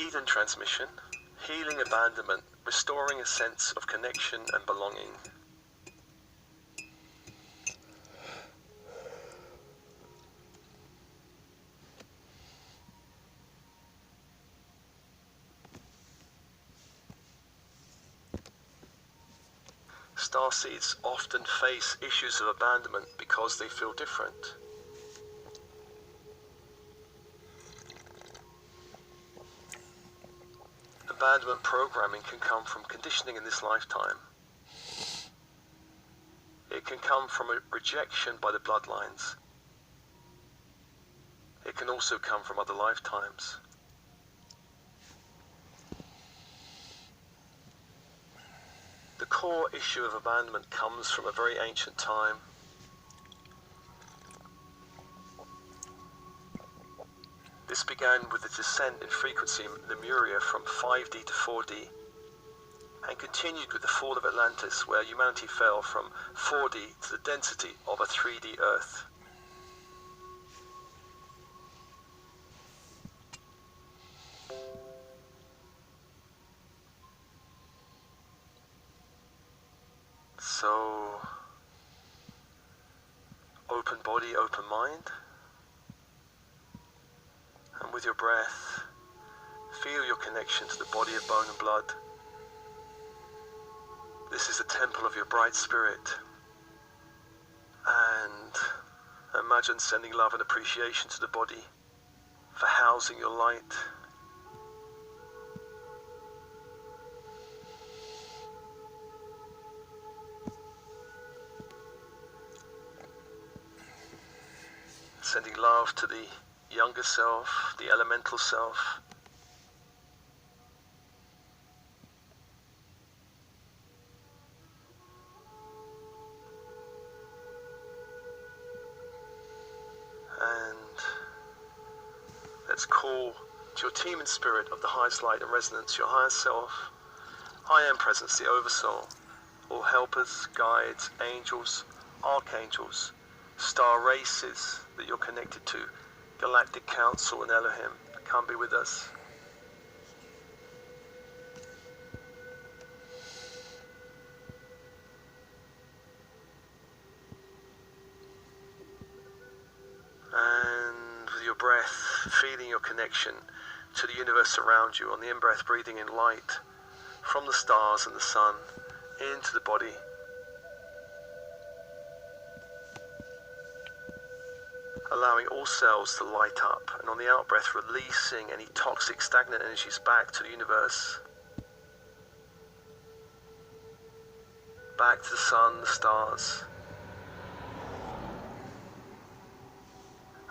Eden transmission, healing abandonment, restoring a sense of connection and belonging. Starseeds often face issues of abandonment because they feel different. Abandonment programming can come from conditioning in this lifetime. It can come from a rejection by the bloodlines. It can also come from other lifetimes. The core issue of abandonment comes from a very ancient time. This began with the descent in frequency in Lemuria from 5D to 4D, and continued with the fall of Atlantis, where humanity fell from 4D to the density of a 3D Earth. So, open body, open mind, and with your breath, feel your connection to the body of bone and blood. This is the temple of your bright spirit, and imagine sending love and appreciation to the body for housing your light. Sending love to the younger self, the elemental self. And let's call to your team in spirit of the highest light and resonance, your higher self, I am presence, the oversoul, all helpers, guides, angels, archangels, star races that you're connected to, Galactic Council and Elohim, come be with us. And with your breath, feeling your connection to the universe around you. On the in-breath, breathing in light from the stars and the sun into the body. Allowing all cells to light up, and on the out-breath, releasing any toxic, stagnant energies back to the universe. Back to the sun, the stars.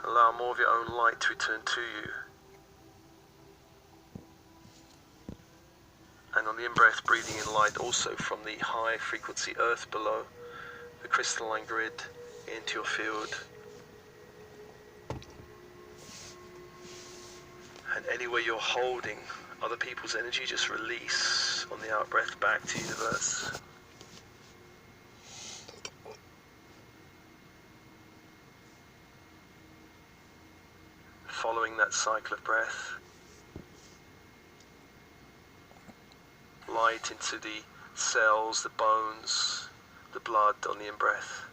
Allow more of your own light to return to you. And on the in-breath, breathing in light also from the high frequency earth below, the crystalline grid, into your field. And anywhere you're holding other people's energy, just release on the out-breath back to the universe. Following that cycle of breath, light into the cells, the bones, the blood on the in-breath.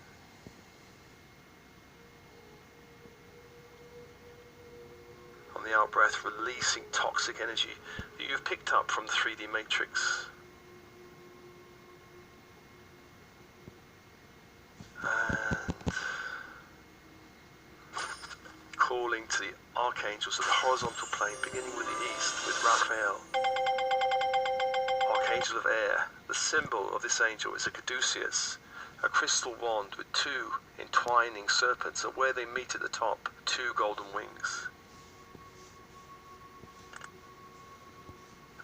On the out-breath, releasing toxic energy that you've picked up from the 3D matrix. And calling to the archangels of the horizontal plane, beginning with the east, with Raphael. Archangel of air. The symbol of this angel is a caduceus, a crystal wand with two entwining serpents, and where they meet at the top, two golden wings.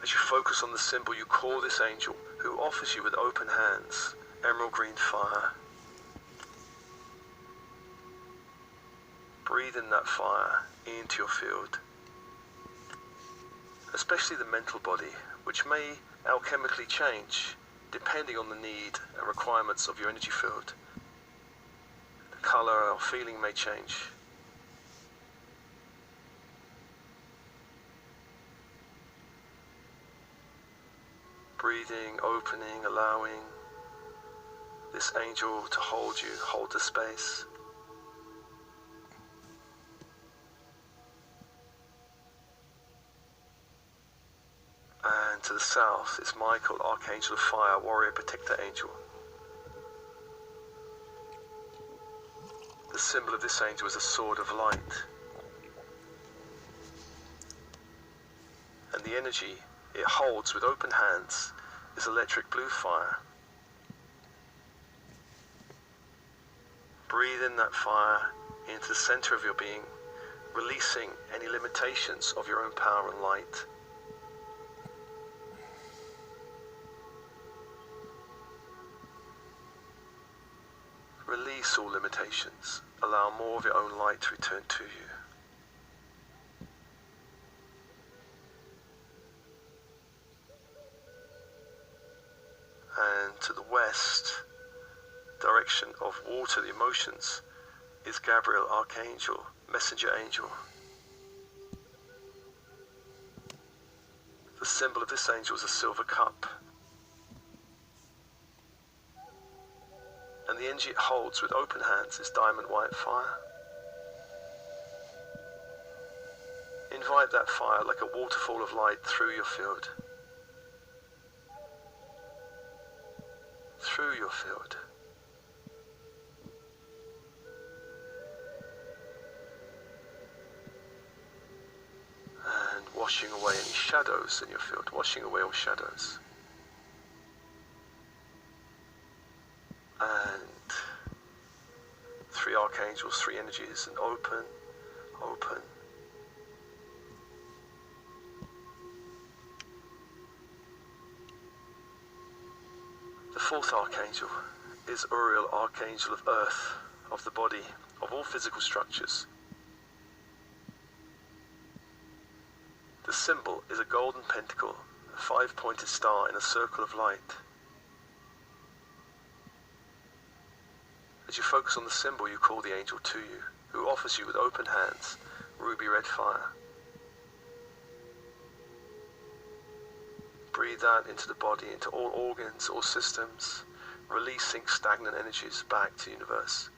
As you focus on the symbol, you call this angel, who offers you with open hands, emerald green fire. Breathe in that fire into your field, especially the mental body, which may alchemically change depending on the need and requirements of your energy field. The color or feeling may change. Breathing, opening, allowing this angel to hold you, hold the space. And to the south is Michael, Archangel of Fire, Warrior Protector Angel. The symbol of this angel is a sword of light. And the energy it holds with open hands is electric blue fire. Breathe in that fire into the center of your being, releasing any limitations of your own power and light. Release all limitations. Allow more of your own light to return to you. And to the west, direction of water, the emotions, is Gabriel, Archangel, Messenger Angel. The symbol of this angel is a silver cup. And the energy it holds with open hands is diamond white fire. Invite that fire like a waterfall of light through your field. Through your field. And washing away any shadows in your field, washing away all shadows. And 3 archangels, 3 energies, and open, open. The 4th archangel is Uriel, Archangel of Earth, of the body, of all physical structures. The symbol is a golden pentacle, a 5-pointed star in a circle of light. As you focus on the symbol, you call the angel to you, who offers you with open hands ruby red fire. Breathe that into the body, into all organs, all systems, releasing stagnant energies back to the universe.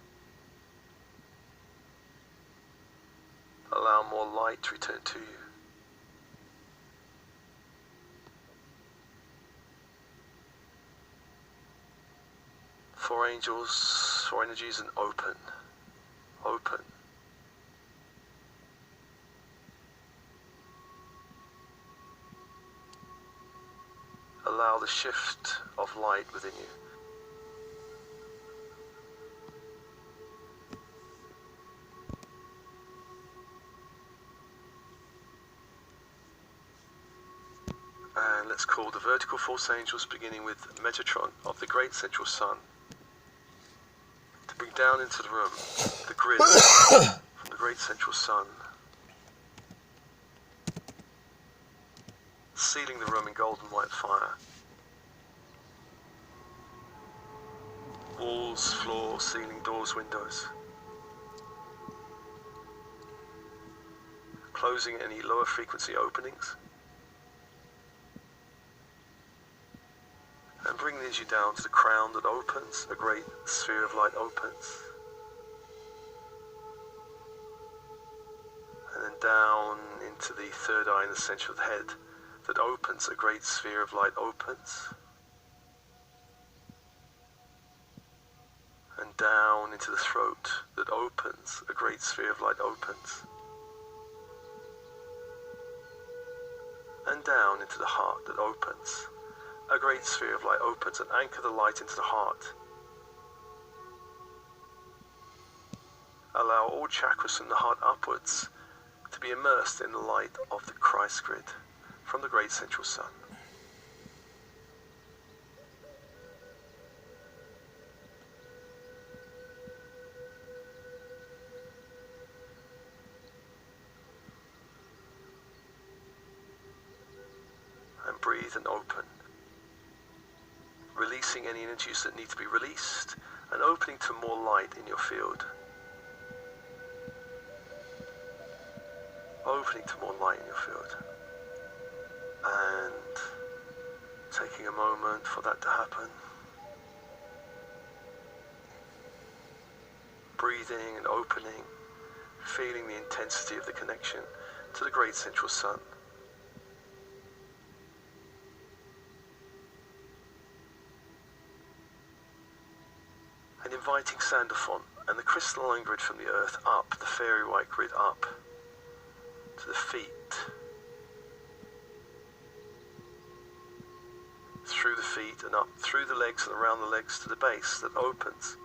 Allow more light to return to you. Four angels, 4 energies, and open, open. Allow the shift of light within you. And let's call the vertical force angels, beginning with Metatron of the great central sun, to bring down into the room the grid from the great central sun, sealing the room in golden white fire. Walls, floor, ceiling, doors, windows. Closing any lower frequency openings. And bring the energy down to the crown that opens, a great sphere of light opens. And then down into the third eye in the center of the head that opens, a great sphere of light opens. And down into the throat that opens, a great sphere of light opens. And down into the heart that opens. A great sphere of light opens, and anchor the light into the heart. Allow all chakras from the heart upwards to be immersed in the light of the Christ grid from the great central sun. And breathe and open. Releasing any energies that need to be released and opening to more light in your field. Opening to more light in your field. And taking a moment for that to happen. Breathing and opening, feeling the intensity of the connection to the great central sun. And inviting Sandalphon and the crystalline grid from the earth up, the fairy white grid up to the feet, through the feet and up through the legs and around the legs to the base that opens.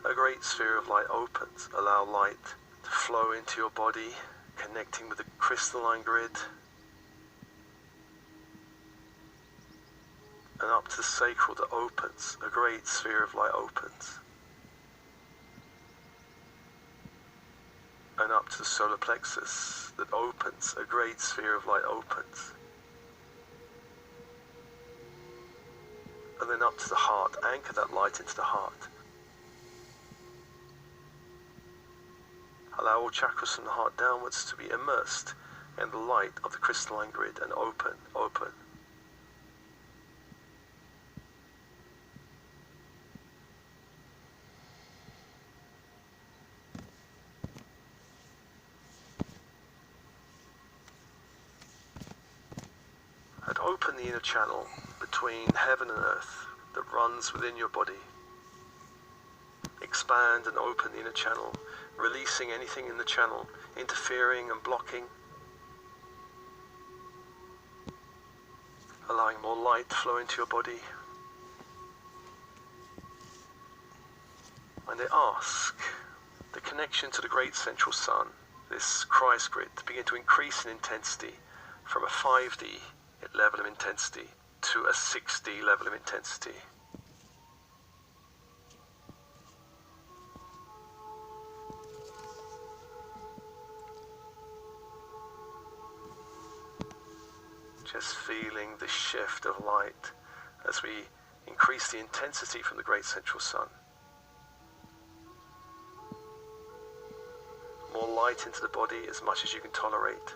A great sphere of light opens. Allow light to flow into your body, connecting with the crystalline grid and up to the sacral that opens. A great sphere of light opens. And up to the solar plexus that opens. A great sphere of light opens. And then up to the heart. Anchor that light into the heart. Allow all chakras from the heart downwards to be immersed in the light of the crystalline grid and open, open. And open the inner channel between heaven and earth that runs within your body. Expand and open the inner channel, releasing anything in the channel, interfering and blocking. Allowing more light to flow into your body. And they ask the connection to the great central sun, this Christ grid, to begin to increase in intensity from a 5D level of intensity to a 6D level of intensity. Just feeling the shift of light as we increase the intensity from the great central sun. More light into the body as much as you can tolerate.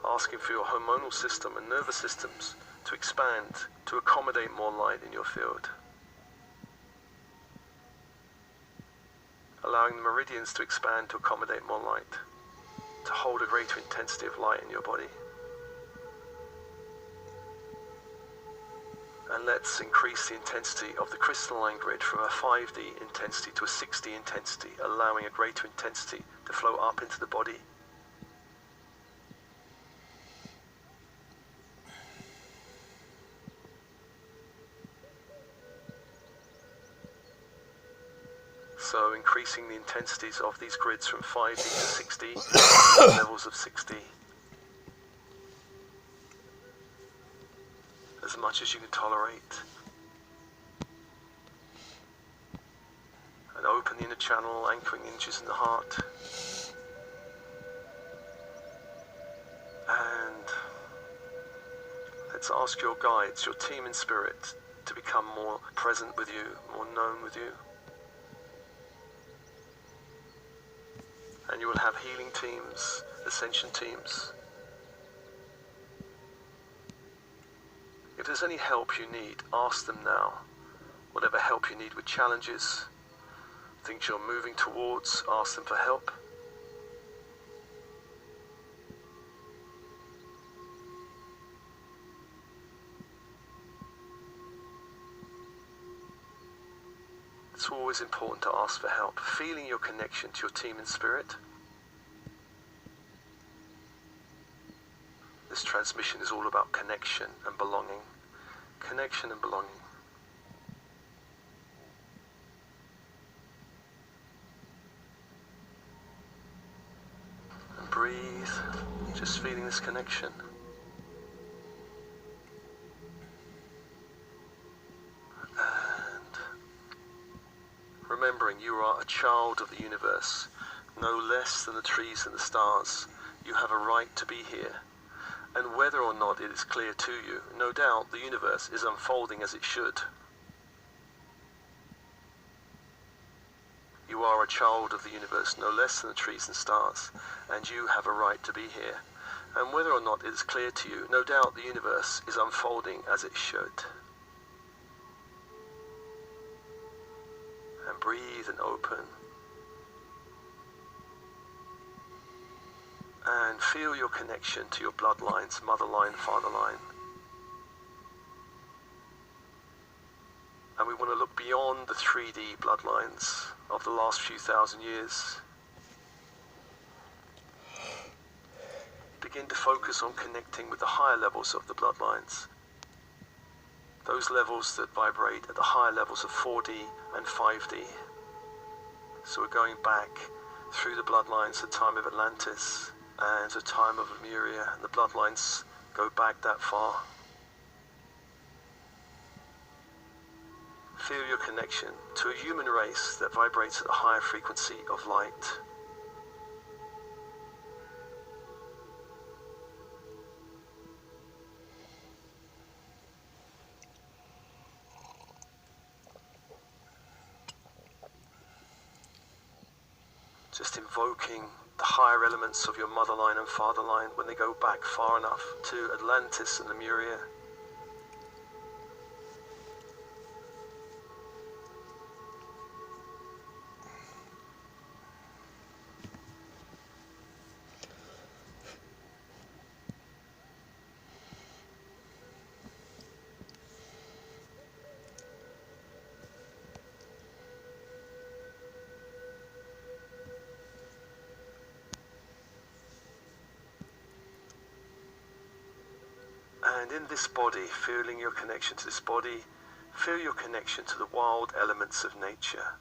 Asking for your hormonal system and nervous systems to expand, to accommodate more light in your field. Allowing the meridians to expand to accommodate more light, to hold a greater intensity of light in your body. And let's increase the intensity of the crystalline grid from a 5D intensity to a 6D intensity, allowing a greater intensity to flow up into the body. So increasing the intensities of these grids from 5D to 6D, levels of 6D. As much as you can tolerate. And open the inner channel, anchoring inches in the heart. And let's ask your guides, your team in spirit, to become more present with you, more known with you. And you will have healing teams, ascension teams. If there's any help you need, ask them now. Whatever help you need with challenges, things you're moving towards, ask them for help. It's always important to ask for help. Feeling your connection to your team in spirit. This transmission is all about connection and belonging. Connection and belonging. And breathe, just feeling this connection. Remembering you are a child of the universe, no less than the trees and the stars. You have a right to be here. And whether or not it is clear to you, no doubt the universe is unfolding as it should. You are a child of the universe, no less than the trees and stars, and you have a right to be here. And whether or not it is clear to you, no doubt the universe is unfolding as it should. And breathe and open. And feel your connection to your bloodlines, mother line, father line. And we want to look beyond the 3D bloodlines of the last few thousand years. Begin to focus on connecting with the higher levels of the bloodlines. Those levels that vibrate at the higher levels of 4D and 5D. So we're going back through the bloodlines to the time of Atlantis and the time of Lemuria, and the bloodlines go back that far. Feel your connection to a human race that vibrates at a higher frequency of light. Just invoking the higher elements of your mother line and father line when they go back far enough to Atlantis and Lemuria. And in this body, feeling your connection to this body, feel your connection to the wild elements of nature.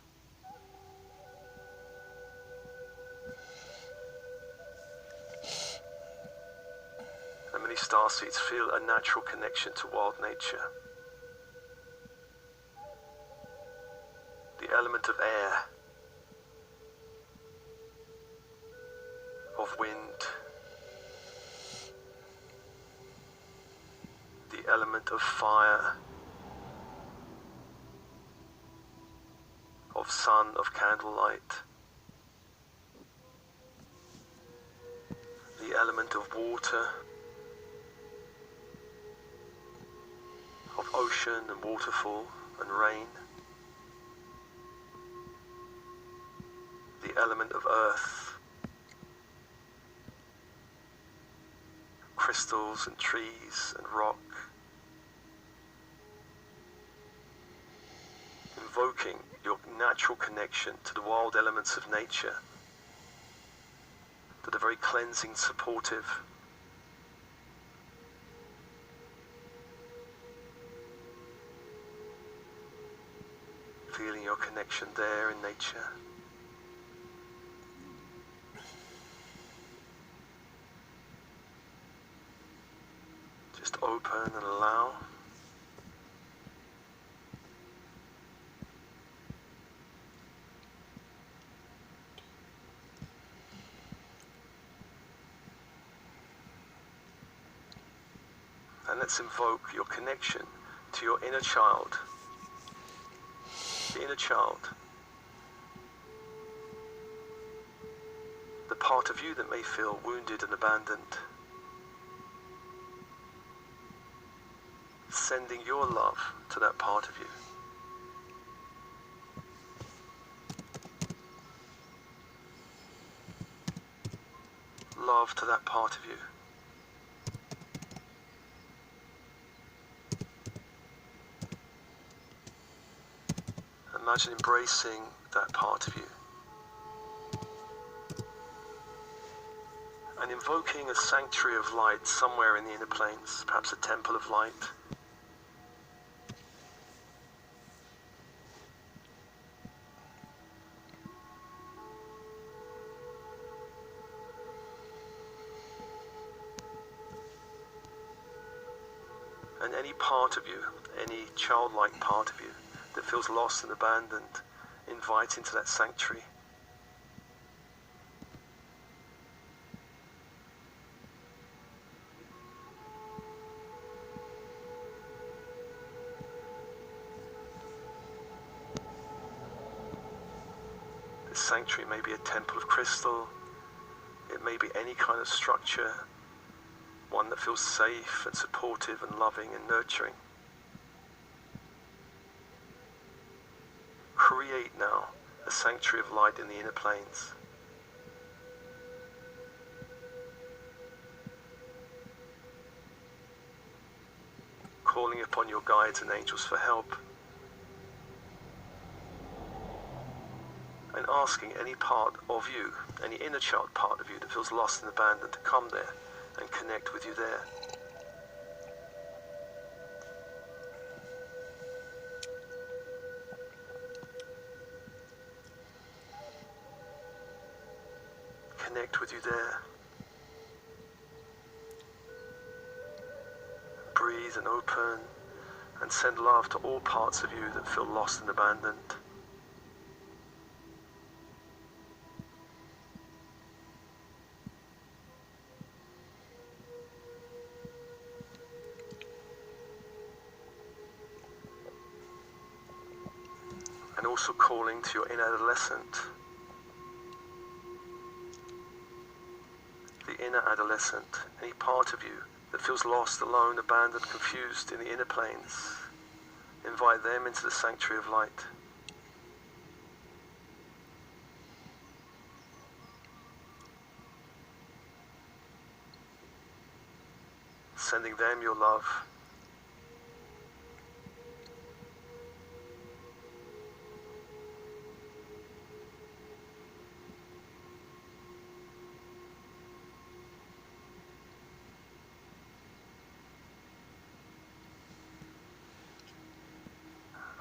And many starseeds feel a natural connection to wild nature. The element of air, of wind, the element of fire, of sun, of candlelight, the element of water, of ocean and waterfall and rain, the element of earth, crystals and trees and rock, invoking your natural connection to the wild elements of nature that are very cleansing, supportive. Feeling your connection there in nature. Just open and allow. And let's invoke your connection to your inner child. The inner child. The part of you that may feel wounded and abandoned. Sending your love to that part of you. Love to that part of you. Imagine embracing that part of you. And invoking a sanctuary of light somewhere in the inner planes, perhaps a temple of light. And any part of you, any childlike part of you that feels lost and abandoned, invite into that sanctuary. This sanctuary may be a temple of crystal, it may be any kind of structure, one that feels safe and supportive and loving and nurturing. Create now a sanctuary of light in the inner planes. Calling upon your guides and angels for help, and asking any part of you, any inner child part of you that feels lost and abandoned, to come there and connect with you there. Connect with you there. Breathe and open and send love to all parts of you that feel lost and abandoned. And also calling to your inner adolescent. The inner adolescent, any part of you that feels lost, alone, abandoned, confused in the inner planes. Invite them into the sanctuary of light. Sending them your love.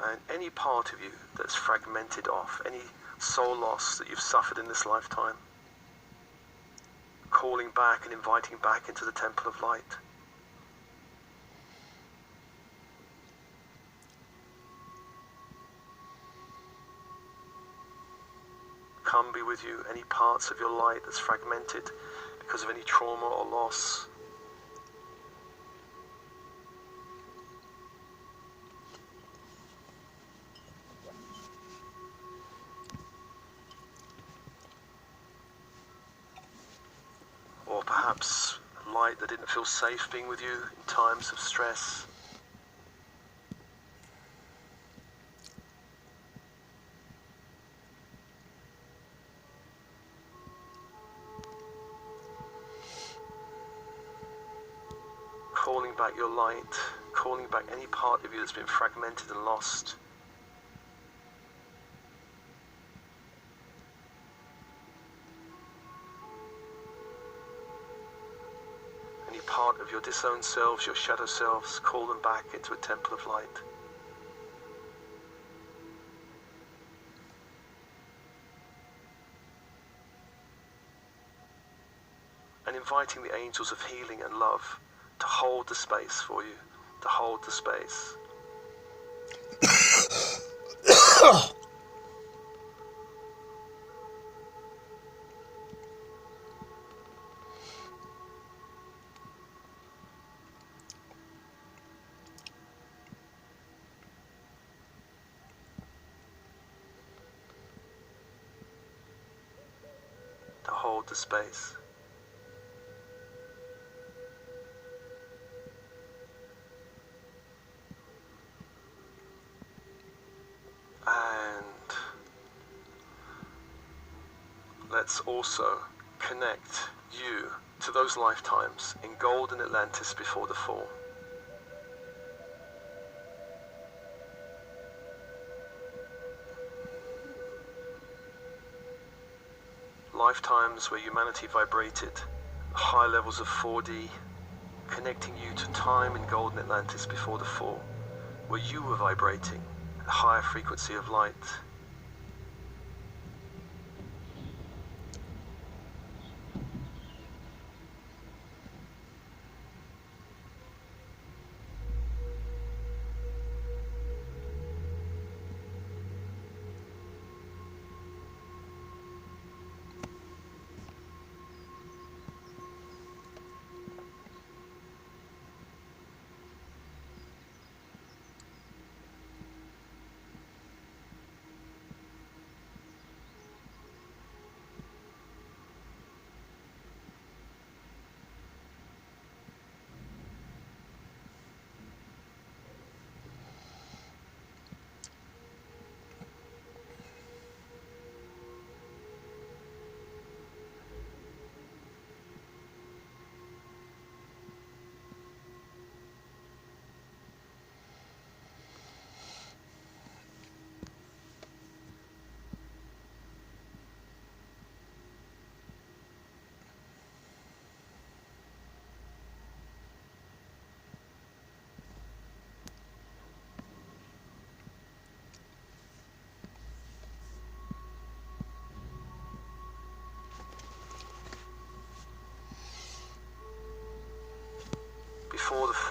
And any part of you that's fragmented off, any soul loss that you've suffered in this lifetime, calling back and inviting back into the temple of light. Come be with you, any parts of your light that's fragmented because of any trauma or loss. Or perhaps light that didn't feel safe being with you in times of stress. Calling back your light, calling back any part of you that's been fragmented and lost. Any part of your disowned selves, your shadow selves, call them back into a temple of light. And inviting the angels of healing and love to hold the space for you, to hold the space. To hold the space. And let's also connect you to those lifetimes in golden Atlantis before the fall. Lifetimes where humanity vibrated high levels of 4D, connecting you to time in golden Atlantis before the fall, where you were vibrating at a higher frequency of light.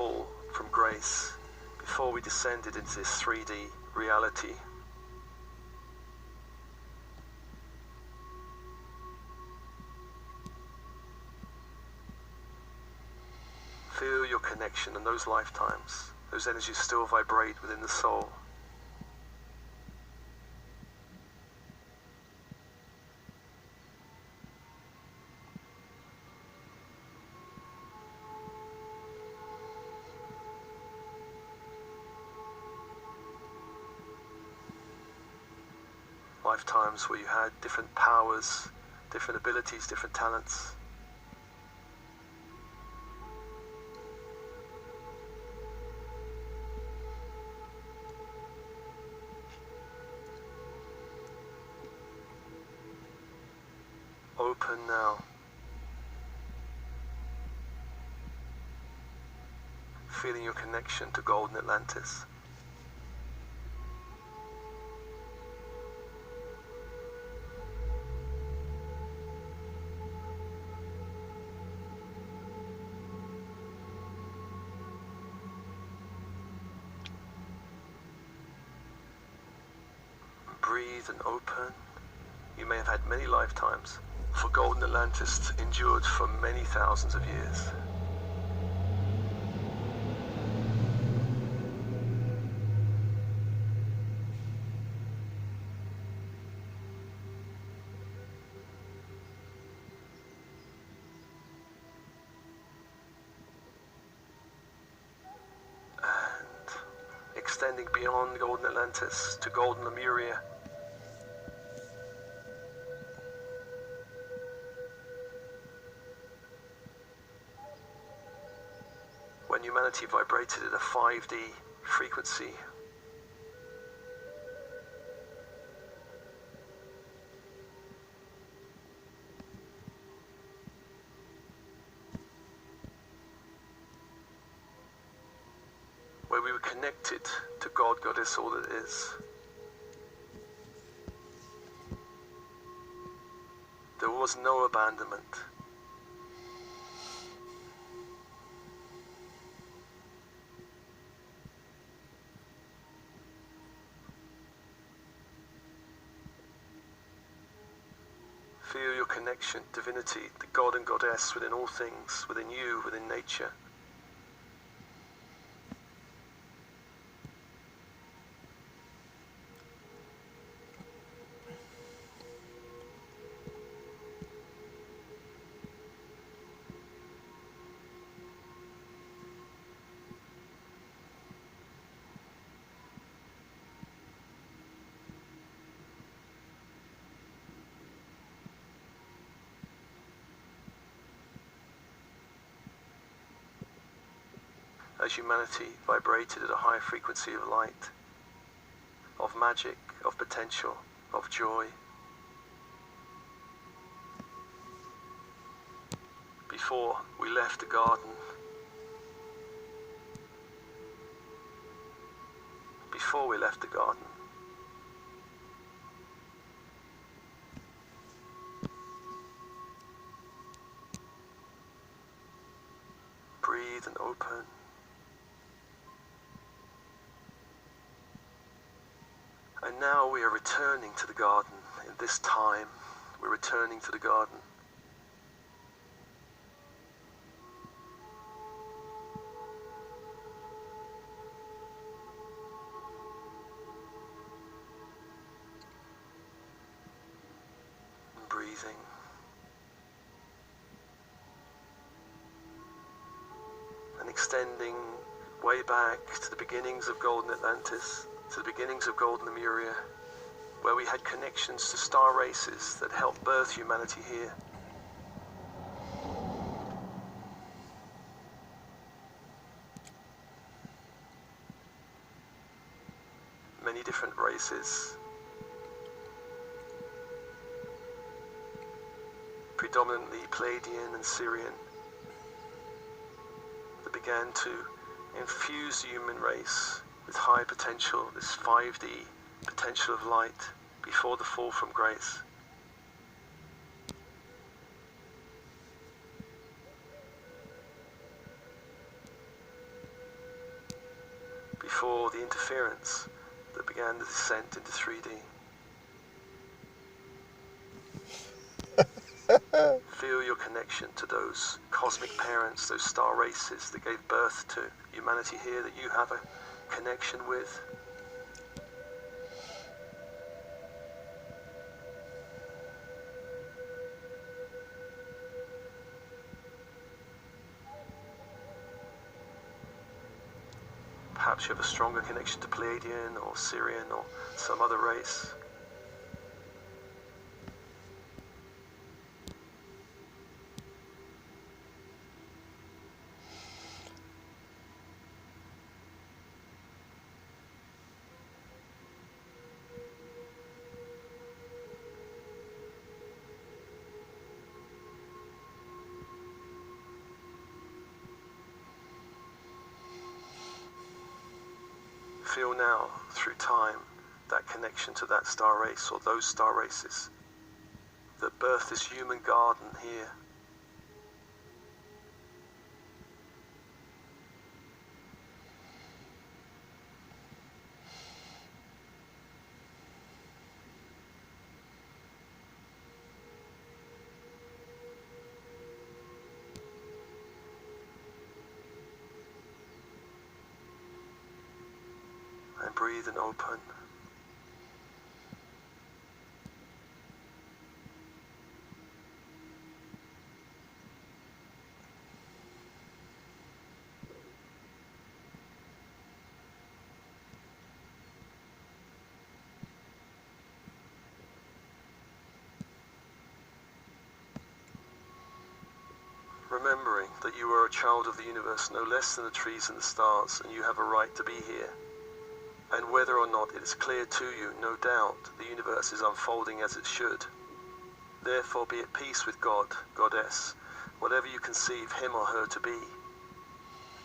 fall from grace, before we descended into this 3D reality. Feel your connection in those lifetimes. Those energies still vibrate within the soul. Lifetimes where you had different powers, different abilities, different talents. Open now. Feeling your connection to Golden Atlantis. Breathe and open. You may have had many lifetimes, for Golden Atlantis endured for many thousands of years. And extending beyond Golden Atlantis to Golden Lemuria. When humanity vibrated at a 5D frequency. Where we were connected to God, Goddess, all that is. There was no abandonment. Feel your connection, divinity, the God and Goddess within all things, within you, within nature. As humanity vibrated at a high frequency of light, of magic, of potential, of joy. Before we left the garden, breathe and open. And now we are returning to the garden. In this time, we're returning to the garden. And breathing. And extending way back to the beginnings of Golden Atlantis, to the beginnings of Golden Lemuria, where we had connections to star races that helped birth humanity here. Many different races, predominantly Pleiadian and Sirian, that began to infuse the human race with high potential, this 5D potential of light before the fall from grace. before the interference that began the descent into 3D. Feel your connection to those cosmic parents, those star races that gave birth to humanity here, that you have a connection with. Perhaps you have a stronger connection to Pleiadian or Sirian or some other race. Feel now, through time, that connection to that star race or those star races that birthed this human garden here. And breathe and open. Remembering that you are a child of the universe, no less than the trees and the stars, and you have a right to be here. And whether or not it is clear to you, no doubt, the universe is unfolding as it should. Therefore be at peace with God, Goddess, whatever you conceive him or her to be.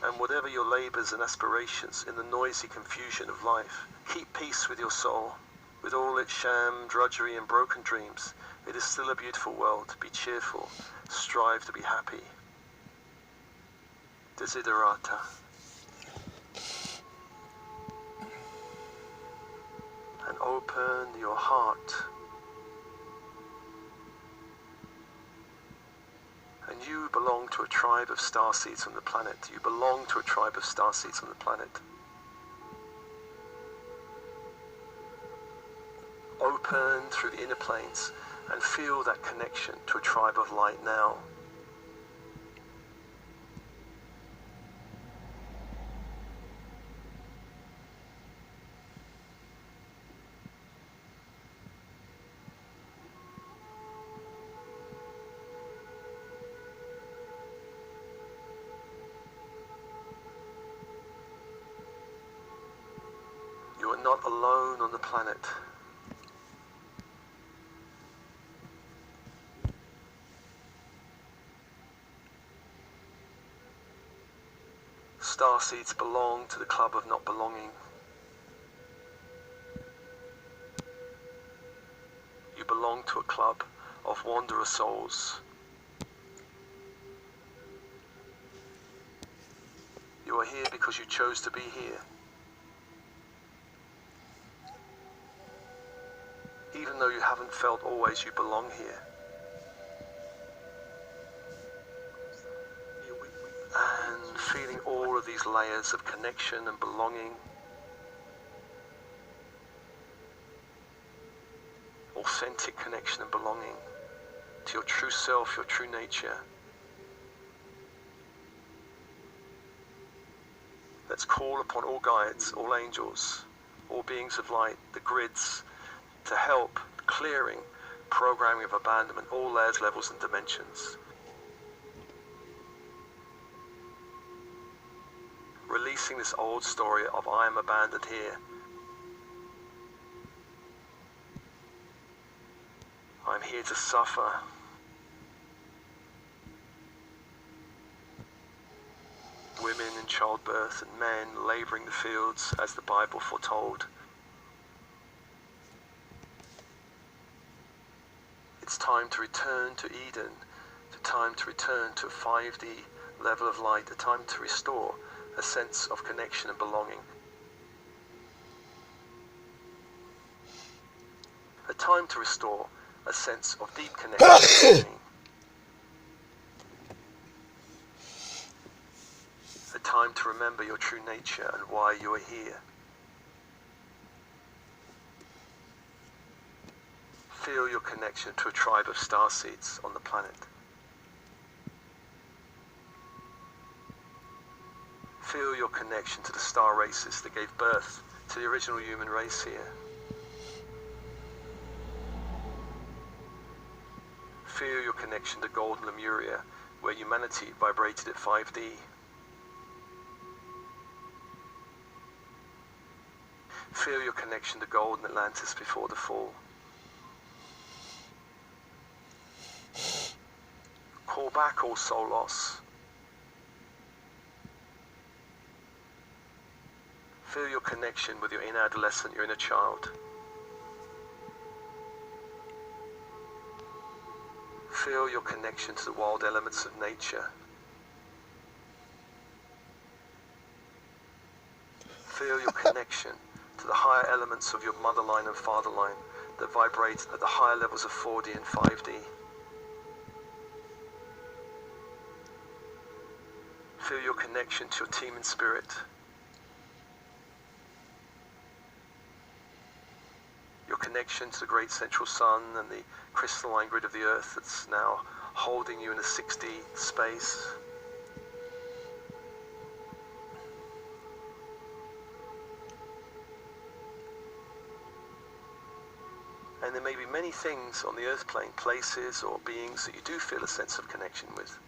And whatever your labors and aspirations in the noisy confusion of life, keep peace with your soul. With all its sham, drudgery and broken dreams, it is still a beautiful world. Be cheerful, strive to be happy. Desiderata. And open your heart. And you belong to a tribe of starseeds on the planet. You belong to a tribe of starseeds on the planet. Open through the inner planes and feel that connection to a tribe of light now. You are not alone on the planet. Starseeds belong to the club of not belonging. You belong to a club of wanderer souls. You are here because you chose to be here. Even though you haven't felt always you belong here. And feeling all of these layers of connection and belonging. Authentic connection and belonging to your true self, your true nature. Let's call upon all guides, all angels, all beings of light, the grids, to help clearing, programming of abandonment, all layers, levels and dimensions. Releasing this old story of I am abandoned here. I'm here to suffer. Women in childbirth and men laboring the fields as the Bible foretold. It's time to return to Eden, time to return to a 5D level of light, a time to restore a sense of connection and belonging. time to restore a sense of deep connection to your team. A time to remember your true nature and why you are here. Feel your connection to a tribe of starseeds on the planet. Feel your connection to the star races that gave birth to the original human race here. Feel your connection to Golden Lemuria, where humanity vibrated at 5D. Feel your connection to Golden Atlantis before the fall. Call back all soul loss. Feel your connection with your inner adolescent, your inner child. Feel your connection to the wild elements of nature. Feel your connection to the higher elements of your motherline and fatherline that vibrate at the higher levels of 4D and 5D. Feel your connection to your team in spirit. Your connection to the great central sun and the crystalline grid of the earth that's now holding you in a 6D space. And there may be many things on the earth plane, places or beings that you do feel a sense of connection with.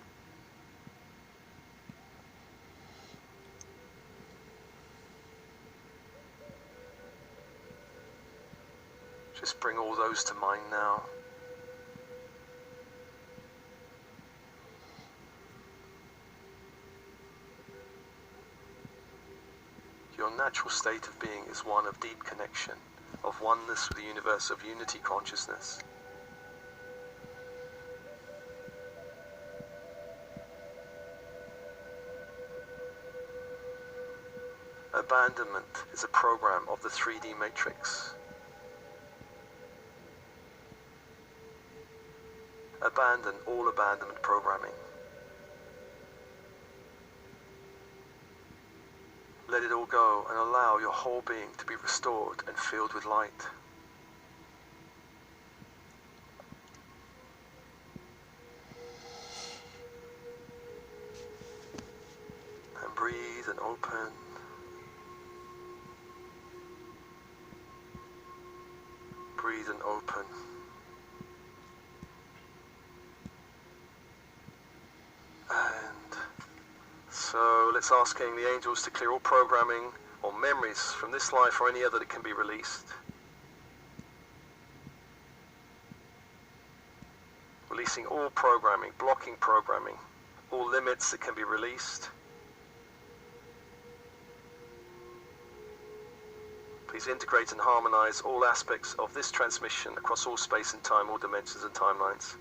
Just bring all those to mind now. Your natural state of being is one of deep connection, of oneness with the universe, of unity consciousness. Abandonment is a program of the 3D matrix. Abandon all abandonment programming. Let it all go and allow your whole being to be restored and filled with light. And breathe and open. Breathe and open. So let's asking the angels to clear all programming or memories from this life or any other that can be released. Releasing all programming, blocking programming, all limits that can be released. Please integrate and harmonize all aspects of this transmission across all space and time, all dimensions and timelines.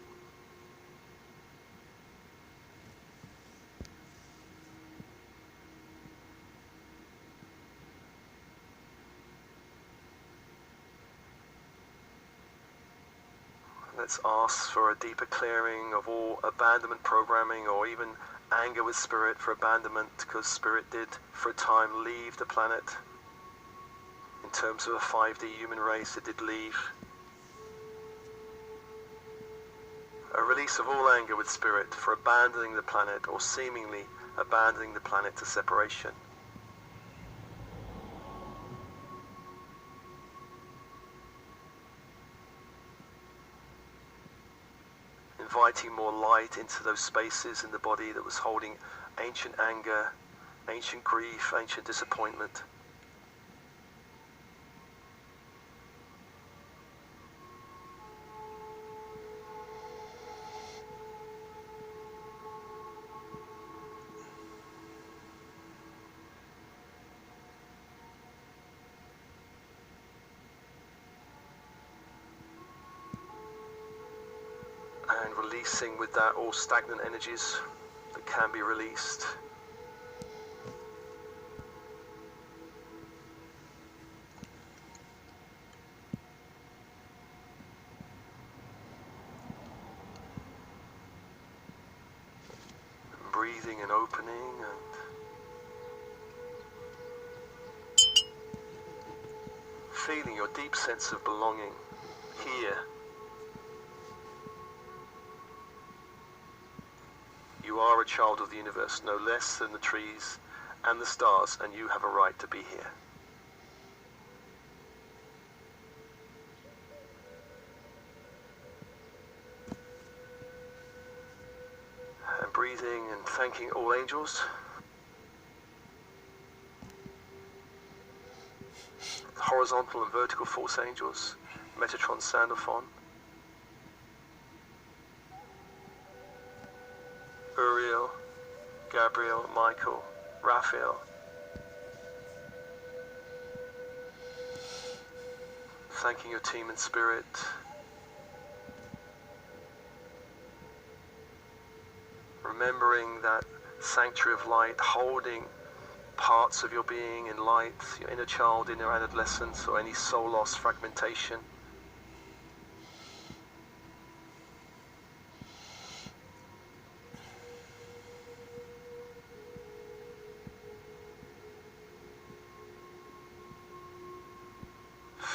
Let's ask for a deeper clearing of all abandonment programming or even anger with spirit for abandonment, because spirit did for a time leave the planet. In terms of a 5D human race, it did leave. A release of all anger with spirit for abandoning the planet or seemingly abandoning the planet to separation. Inviting more light into those spaces in the body that was holding ancient anger, ancient grief, ancient disappointment. And releasing with that all stagnant energies that can be released. breathing and opening and feeling your deep sense of belonging here. You are a child of the universe, no less than the trees and the stars, and you have a right to be here. And breathing and thanking all angels, horizontal and vertical force angels, Metatron, Sandalphon, Uriel, Gabriel, Michael, Raphael. Thanking your team in spirit. Remembering that sanctuary of light, holding parts of your being in light, your inner child, inner adolescence, or any soul loss, fragmentation.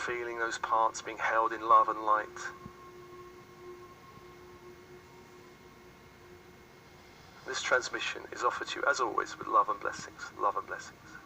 Feeling those parts being held in love and light. This transmission is offered to you, as always, with love and blessings. Love and blessings.